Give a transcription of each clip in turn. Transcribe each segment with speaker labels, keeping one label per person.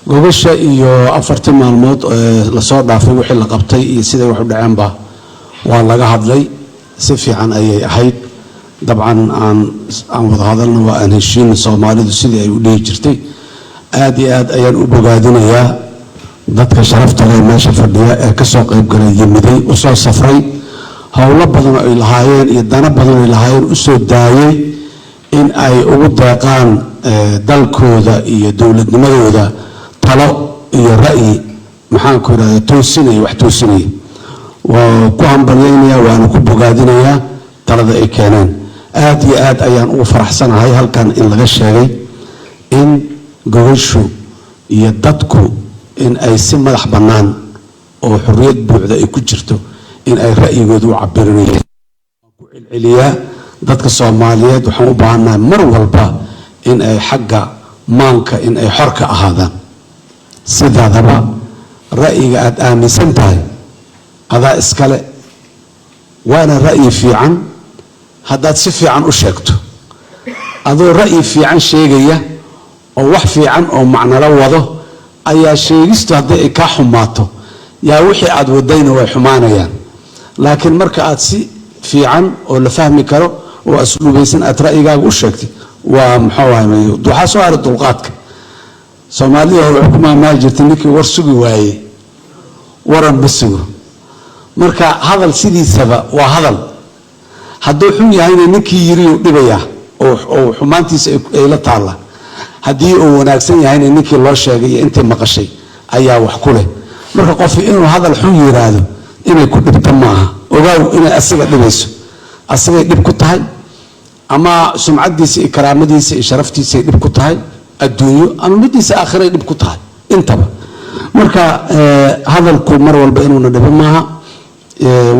Speaker 1: gobasha iyo 40 maalmood la soo dhaafay wixii la qabtay iyo sida wax u dhaceenba waa laga hadlay si fiican ayay ahayd dabcan aan wada hadalna waa aan heshiin Soomaalidu sidii ay u dhigi jirtay aad iyo aad ayaan u bogaadinayaa dadka sharafta leh meesha fadhiya ee ka soo qayb galay yimiday u soo safray hawlo badan ay lahaayeen iyo dana badan ay lahaayeen u soo daayay in ay ugu deeqaan dalkooda iyo dawladnimadooda talo iyo ra'yi maxaan ku yiraahdaa toosinay wax toosinay waa ku hambalyeynaya waana ku bogaadinayaa talada ay keeneen aad iyo aad ayaan ugu faraxsanahay halkan in laga sheegay in gobashu iyo dadku in ay si madax bannaan oo xorriyad buuxda ay ku jirto in ay ra'yigooda u cabirinayaan ku celceliyaa dadka Soomaaliyeed waxaan u baahanahay mar walba in ay xagga maanka in ay xor ka ahaadaan sidaadaba ra'yiga aad aaminsan tahay adaa iskale waana ra'yi fiican haddaad si fiican u sheegto adoo ra'yi fiican sheegaya oo wax fiican oo macno la wado ayaa sheegistu haddii ay ka xumaato yaa wixii aad wadayna way xumaanayaan laakiin marka aad si fiican oo la fahmi karo oo asluubaysan aad ra'yigaaga u sheegtay waa maxaa waaye waxa soo haray dulqaadka Soomaaliya xukuuma ma jirto ninkii war sugi waaye waran basugo marka hadal sidiisaba waa hadal hadduu xun yahayna ninkii yiri uu dhibaya oo xumaantiisa ay la taala haddii uu wanaagsan yahayna ninkii loo sheegay intii maqashay ayaa wax ku leh marka qof inuu hadal xun yiraahdo inay ku dhibto maaha ogaaw inay asaga dhibayso asaga dhib ku tahay ama sumcadiisa iyo karaamadiisa iyo sharaftiisa dhib ku tahay adduunyo ama midiisa aakhirada dhib ku tahay intaba marka hadalku mar walba inuu dhib maaha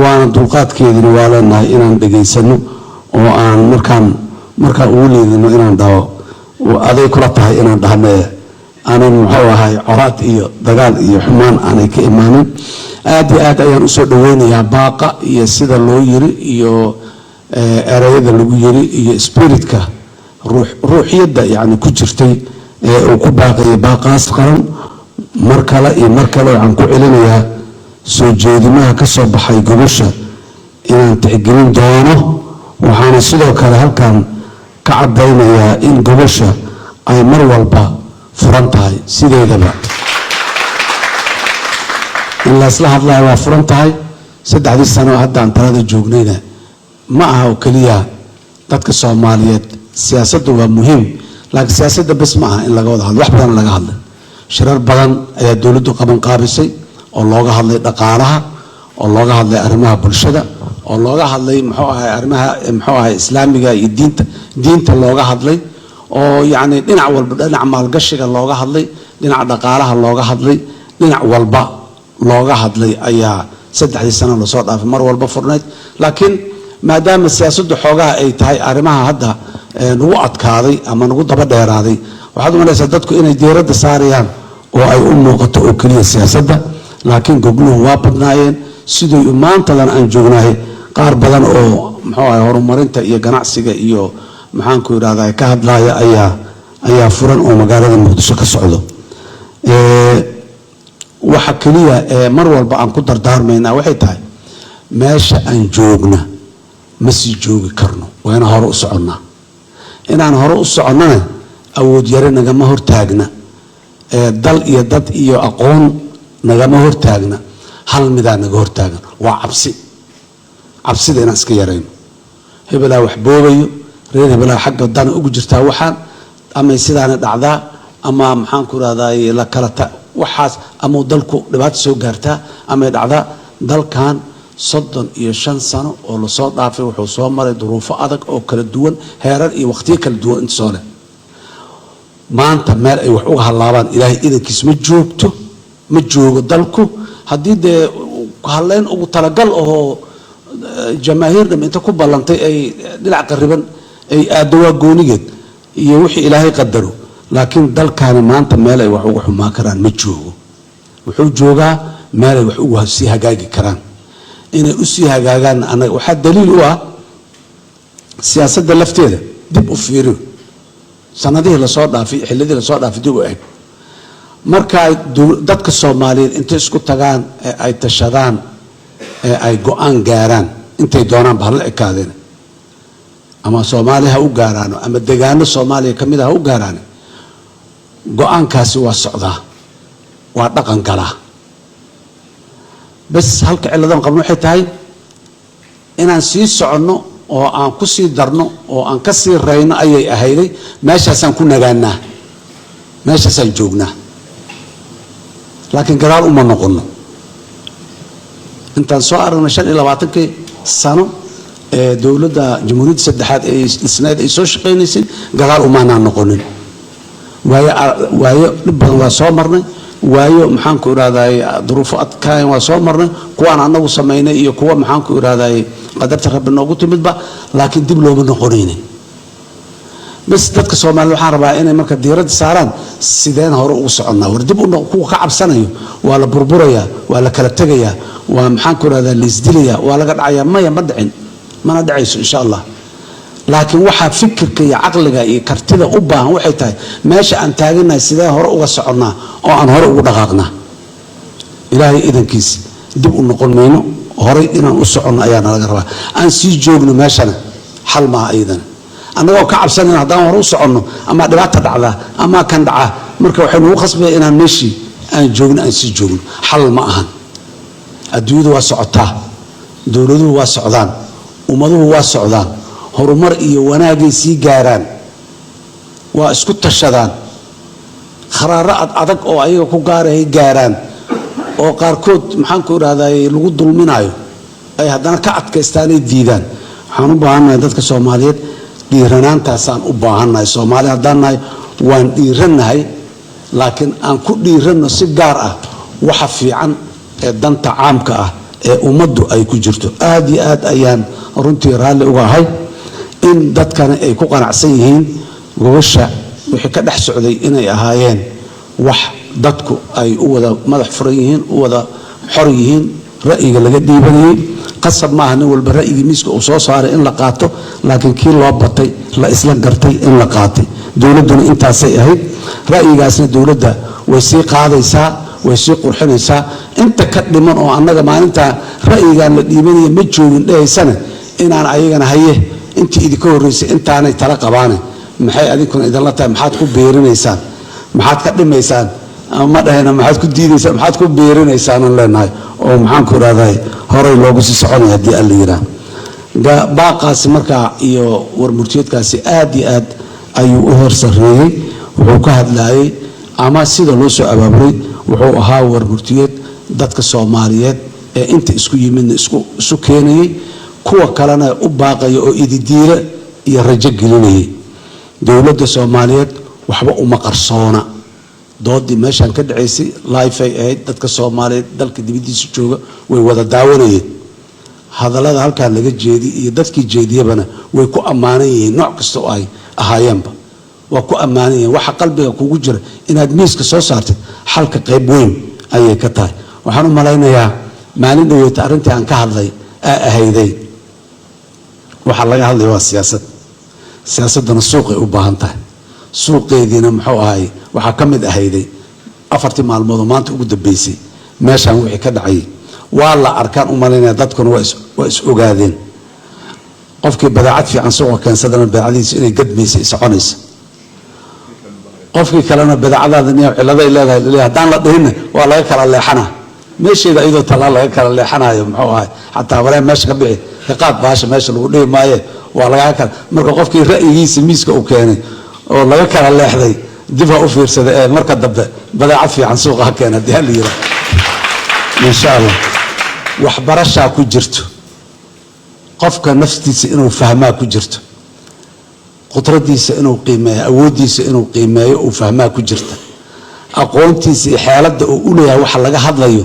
Speaker 1: waana dulqaadkeedina waa leenahay inaan dhageysano oo aan markaan ugu leedino inaan dhaho aday kula tahay inaan dhahno aanan muxuu ahay colaad iyo dagaal iyo xumaan aanay ka imaanin aad iyo aad ayaan u soo dhaweynayaa baaqa iyo sida loo yiri iyo erayada lagu yiri iyo spiritka ruuxiyada yani ku jirtay oo ku baaqay baaqaas qaran markale waxaan ku celinayaa soo jeedimaha ka soo baxay gobasha inaan tixgelin doono waxaana sidoo kale halkan ka cadaynayaa in gobasha ay mar walba furan tahay sideedaba in la isla hadlayo waa furan tahay 3 sano haddaan talada joognayna ma aha oo kaliya dadka Soomaaliyeed siyaasaddu waa muhiim laakiin siyaasadda bas ma aha in laga wada hadlo wax badan laga hadlo shirar badan ayaa dawladdu qaban qaabisay oo looga hadlay dhaqaalaha oo looga hadlay arrimaha bulshada oo looga hadlay arrimaha islaamiga iyo diinta looga hadlay oo yani dhinac walba dhinac maalgashiga looga hadlay dhinac dhaqaalaha looga hadlay dhinac walba looga hadlay ayaa 3 sano la soo dhaafay mar walba furneed laakiin maadaama siyaasaddu xoogaha ay tahay arrimaha hadda nagu adkaaday ama nagu daba dheeraaday waxaad u malaysaa dadku inay diiradda saarayaan oo ay u muuqato oo kaliya siyaasadda laakiin gobluhu waa badnaayeen sidoo maantadan aan joognahay qaar badan oo muxuu ahay horumarinta iyo ganacsiga iyo maxaan ku yiraahdaa ka hadlaya ayaa furan oo magaalada Muqdisho ka socdo waxa kaliya mar walba aan ku dardaarmayna waxay tahay meesha aan joogna ma sii joogi karno waa inaan hore u soconnaa inaan hore u soconnana awood yare nagama hortaagna dal iyo dad iyo aqoon nagama hortaagna hal midaa naga hortaagan waa cabsida inaan iska yarayno hebelaa wax boobayo reer hebelaa xagga dana ugu jirtaa waxaan ama sidaana dhacdaa ama maxaan ku raadaay la kala waxaas ama dalku dhibaato soo gaartaa ama dhacdaa dalkan 35 sano oo la soo dhaafay wuxuu soo maray duruufo adag oo kala duwan heerar iyo waqtiyo kala duwan inta soo leh maanta meel ay wax uga halaabaan ilaahay idankiis ma joogo dalku haddii dee haleen ugu talagal oo jamaahiirna inta ku ballantay ay dhinac qariban ay aadawaa goonigeed iyo wixii ilaahay qadaro laakiin dalkaani maanta meel ay wax uga xumaan karaan ma joogo wuxuu joogaa meel ay wax uga sii hagaagi karaan inay u sii hagaagaan anaga waxa daliil u ah siyaasadda lafteeda dib u fiiriyo sanadihii la soo dhaafay xilladii la soo dhaafay dib u eeg marka dadka Soomaaliyeed intay isku tagaan ay tashadaan ay go'aan gaaraan intay doonaan bahal ekaadeen ama Soomaaliya ha u gaaraan ama deegaano Soomaaliya kamid ah ha u gaaraan go'aankaasi waa socdaa waa dhaqan gala bas halka ciladan qabno waxay tahay inaan sii socono oo aan ku sii darno oo aan ka sii reyno ayay ahayday meeshaasaan ku nagaanaa meeshaasaan joognaa laakiin gadaal uma noqono intaan soo aragnay 25 sano ee dawladda jamhuuriyadda saddexaad ee isnaad ay soo shaqeynaysay gadaal uma noqonin waayo dhib badan waa soo marnay waayo maxaan ku iraahday duruufo adkaan waa soo marnay kuwaan anagu sameeynay iyo kuwa maxaan ku iraahday qadarta rabbi noogu timidba laakiin dib looma noqonaynin bas dadka Soomaaliyeed waxaan rabaa inay marka diirada saaraan sideen hore ugu soconaa war dib ku ka cabsanayo waa la burburaya waa la kala tagaya waa maxaan ku iraahdaa liisdilaya waa laga dhacaya maya ma dhicin mana dhacayso insha Allah laakiin waxa fikirka iyo aqliga iyo kartida u baahan waxay tahay meesha aan taaganahay sidee hore uga soconaa oo aan hore ugu dhaqaaqnaa ilaahay idankiis dib u noqon mayno hore inaan u socono ayaa naga rabaa aan sii joogno meeshana xal ma aydan anagoo ka cabsanayna haddaan hore u soconno ama dhibaato dhacda ama kan dhaca marka waxay nagu khasbay inaan meeshii aan joogno aan sii joogno xal ma ahan adduunyadu waa socotaa dawladuhu waa socdaan ummaduhu waa socdaan horumar iyo wanaagay sii gaaraan waa isku tashadaan kharaarad adag oo ayaga ku gaaray gaaraan oo qaarkood maxaan ku iraahday lagu dulminayo ay haddana ka adkaystaan ay diidaan waxaan u baahanahay dadka Soomaaliyeed dhiiranaantaasaan u baahanahay Soomaali haddaan nahay waan dhiiranahay laakiin aan ku dhiirano si gaar ah waxa fiican ee danta caamka ah ee ummaddu ay ku jirto aad iyo aad ayaan runtii raalli uga ahay in dadkana ay ku qanacsan yihiin gobasha wixii ka dhex socday inay ahaayeen wax dadku ay u wada madax furan yihiin u wada xor yihiin ra'yiga laga dhiibanayay qasab ma aha nin walba ra'yiga miiska uu soo saaray in la qaato laakiin kii loo batay la isla gartay in la qaatay dawladduna intaasay ahayd ra'yigaasna dawladda way sii qaadaysaa way sii qurxinaysaa inta ka dhiman oo annaga maalinta ra'yigan la dhiibanaya ma joogin dhahaysana inaan ayagana haye intii idinka horeysay intaanay tala qabaanay maxay adinkuna idin la tahay maxaad ku beerinaysaan maxaad ka dhimaysaan ama dhahayna maxaad ku diidaysaan maxaad ku beerinaysaan aan leenahay oo maxaan ku raadahay horay loogu sii soconaya haddii alla yiraahdo baaqaasi markaa iyo warmurtiyeedkaasi aad iyo aad ayuu u heer sarreeyey wuxuu ka hadlayay ama sida loo soo abaabulay wuxuu ahaa warmurtiyeed dadka Soomaaliyeed ee inta isku yimidna isku keenayay kuwa kalena u baaqaya oo ididiila iyo rajo gelinayay dawladda Soomaaliyeed waxba uma qarsoona doodii meeshan ka dhaceysay live ay ahayd dadka Soomaaliyeed dalka dibadiisa jooga way wada daawanayeen hadallada halkaan laga jeedi iyo dadkii jeediyabana way ku amaanan yihiin nooc kasta oo ay ahaayeenba waa ku amaanan yihiin waxa qalbiga kugu jira inaad miiska soo saartid xalka qayb weyn ayay ka tahay waxaan u malaynayaa maalin dhaweeyta arrintii aan ka hadlay ahayday waxa laga hadlay waa siyaasadana suuqay u baahan tahay suuqeediina muxuu ahay waxa ka mid ahayday 4 maalmood oo maanta ugu dambeysay meeshan wixii ka dhacay waa la arkaan u malaynaya dadkuna waa is ogaadeen qofkii badaacad fiican suuqa keensadana badaacadiisa inay gadmayso soconayso qofkii kalena badaacadaada inay ciladay leedahay haddaan la dhihin waa laga kala leexanaa meesheeda iyadoo talaa laga kala leexanayo muxuu ahay xataa wareen meesha ka bixi qaad baasha meesha lagu dhihi maaye waa laga kala marka qofkii ra'yigiisa miiska uu keenay oo laga kala leexday dib ha u fiirsada ee marka dambe badaacad fiican suuqa keena hadii la yiraahdo insha Allah wax barasha ku jirto qofka naftiisa inuu fahmaa ku jirto qudradiisa inuu qiimeeyo awoodiisa inuu qiimeeyo oo fahmaa ku jirta aqoontiisa iyo xeeladda uu u leeyahay waxa laga hadlayo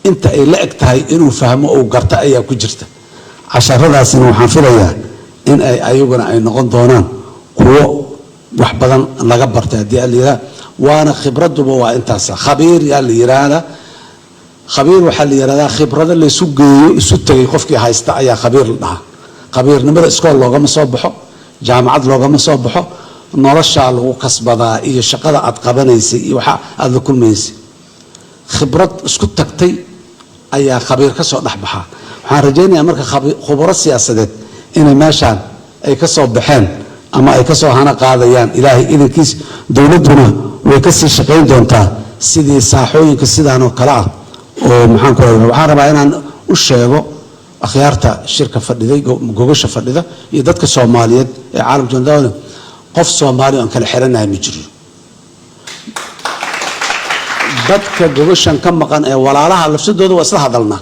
Speaker 1: inta ay la eg tahay inuu fahmo oo garta ayaa ku jirta casharadaasina waxaan filayaa in ay ayaguna ay noqon doonaan kuwo wax badan laga bartay hadii la yiraahdo waana khibraduba waa intaas khabiir yaa la yiraahdaa khabiir waxa la yiraahdaa khibrada la isu geeyo isu tagay qofkii haysta ayaa khabiir la dhahaa khabiirnimada iskool loogama soo baxo jaamacad loogama soo baxo nolosha lagu kasbadaa iyo shaqada aad qabanaysay iyo waxa aad la kulmaysay khibrad isku tagtay ayaa khabiir ka soo dhaxbaxa waxaan rajaynayaa marka khubaro siyaasadeed inay meeshaan ay ka soo baxeen ama ay ka soo hana qaadayaan ilaahay idankiis dowladuna way ka sii shaqayn doontaa sidii saaxooyinka sidaan oo kale ah oo maxaan ku raadinaa waxaan rabaa inaan u sheego akhyaarta shirka fadhiday gogasha fadhida iyo dadka Soomaaliyeed ee caalamka dawladda qof Soomaali aan kala xiranahay ma jiro dadka gogashan ka maqan ee walaalaha lafsadooda waa isla hadalnaa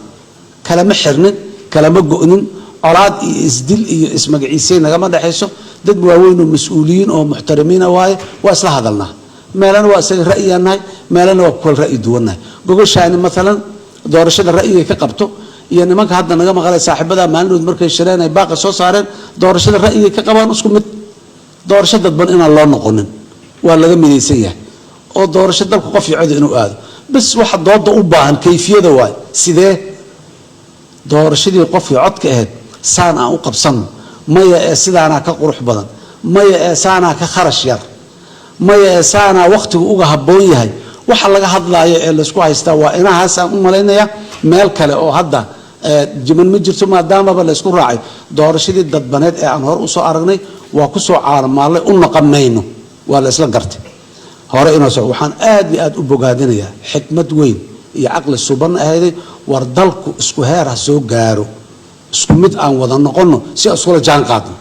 Speaker 1: kala ma xirnin kala ma go'nin colaad iyo isdil iyo ismagaciisay naga ma dhaxayso dad waaweyn oo mas'uuliyiin oo muxtarimiin ah waa isla hadalnaa meelana waa isaga ra'yanahay meelana waa kul ra'yi duwanahay gogashaani mesela doorashada ra'yiga ka qabto iyo nimanka hadda naga maqalay saaxiibada maalmood markay shireen ay baaqi soo saareen doorashada ra'yiga ka qabaan isku mid doorashada dadban inaan loo noqonin waa laga midaysan yahay oo doorashada dalka qof cid inuu aado bas waxa dooda u baahan kayfiyada waay sidee doorashadii qof codka ahayd saan aan u qabsano maya ee sidaana ka qurux badan maya ee saana ka kharash yar maya ee saana waqtigu uga haboon yahay waxa laga hadlaayo ee la isku haystaa waa inahaas aan u maleynaya meel kale oo hadda jiman ma jirto maadaama la isku raacay doorashadii dadbaneed ee aan hor u soo aragnay waa ku soo caalamaalay u naqamayno waa la isla gartay hore inoo soo waxaan aad iyo aad u bogaadinayaa xikmad weyn iyo aqli suban ahayday war dalku isku heer ha soo gaaro isku mid aan wada noqono si aan isula jaan qaadno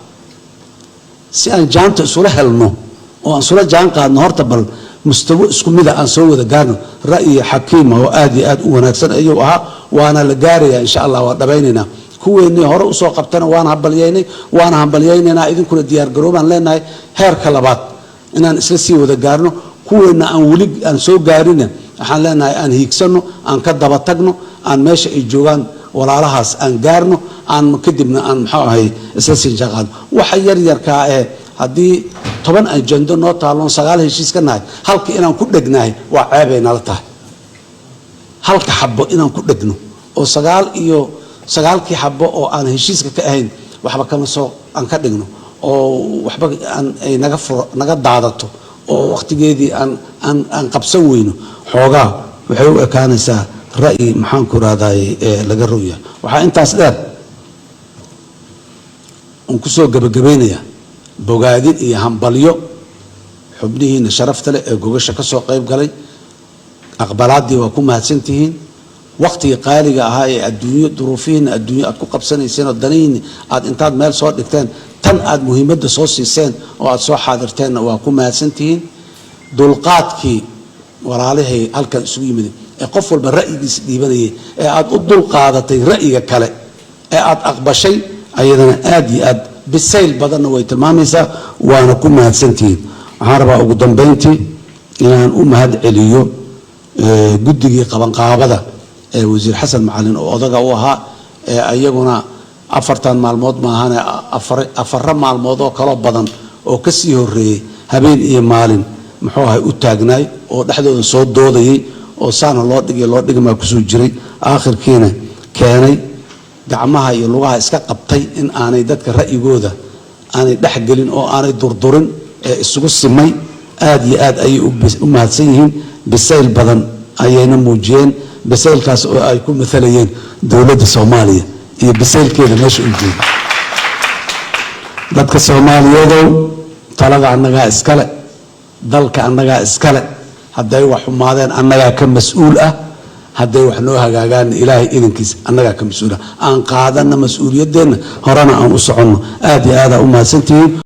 Speaker 1: si aan jaanta isula helno oo aan isula jaan qaadno horta bal mustawa isku mid aan soo wada gaarno ra'yi xakiim oo aad iyo aad u wanaagsan ayuu ahaa waana la gaarayaa insha Allah waa dhabaynaynaa kuweennii hore u soo qabtana waan hambalyeynaa idinkuna diyaar garoobaan leenahay heerka labaad inaan isla sii wada gaarno kuweena aan wali aan soo gaarina waxaan leenahay aan hiigsano aan ka daba tagno aan meesha ay joogaan walaalahaas aan gaarno aan kadibna aan maxaa ahay isla sii shaqaad waxa yar yarka haddii 10 ajendo noo taaloon 9 heshiis ka nahay halka inaan ku dhegnahay waa ceebayna la tahay halka xabbo inaan ku dhegno oo 9 iyo 9kii xabbo oo aan heshiiska ka ahayn waxba kama soo aan ka dhigno oo waxba aan ay naga daadato oo waqtigeedii aan qabsan weyno xoogaa waxay u ekaanaysaa ra'yi maxaan ku raadaay laga rooya waxa intaas dheer aan ku soo gabagabeynaya bogaadin iyo hambalyo xubnihiina sharafta leh ee gogasha ka soo qayb galay aqbalaadii waa ku mahadsantihiin waqtiga qaaliga ahaa ee adduunyo duruufihiina adduunyo aad ku qabsanayseen oo danihiina aad intaad meel soo dhigteen tan aad muhiimadda soo siiseen oo aad soo xaadirteenna waa ku mahadsantihiin dulqaadkii walaalahay halkan isugu yimid ee qof walba ra'yigiisa dhiibanayay ee aad u dulqaadatay ra'yiga kale ee aad aqbashay ayadana aad iyo aad bisayl badanna way tilmaamaysaa waana ku mahadsantihiin waxaan rabaa ugu dambeyntii inaan u mahad celiyo guddigii qabanqaabada ee wasiir xasan macalin oo odaga u ahaa ee ayaguna 4 maalmood ma ahane 4 maalmood oo kala badan oo ka sii horeeyay habeen iyo maalin muxuu ahay u taagnaay oo dhaxdooda soo doodayay oo saana loo dhigay ku soo jiray aakhirkiina keenay gacmaha iyo lugaha iska qabtay in aanay dadka ra'yigooda aanay dhaxgelin oo aanay durdurin ee isugu simay aad iyo aad ay u mahadsan yihiin bisayl badan ayayna muujiyeen bisaylkaas oo ay ku midalayeen dawladda Soomaaliya iyo bisaylkeeda meesha u jeedo dadka Soomaaliyeed talada annaga iskale dalka annaga iskale haday wax xumaadeen annaga ka mas'uul ah haday wax noo hagaagaan ilaahay idinkiis annaga ka mas'uul ah aan qaadana mas'uuliyadeena horena aan u soconno aad iyo aad u mahadsantihiin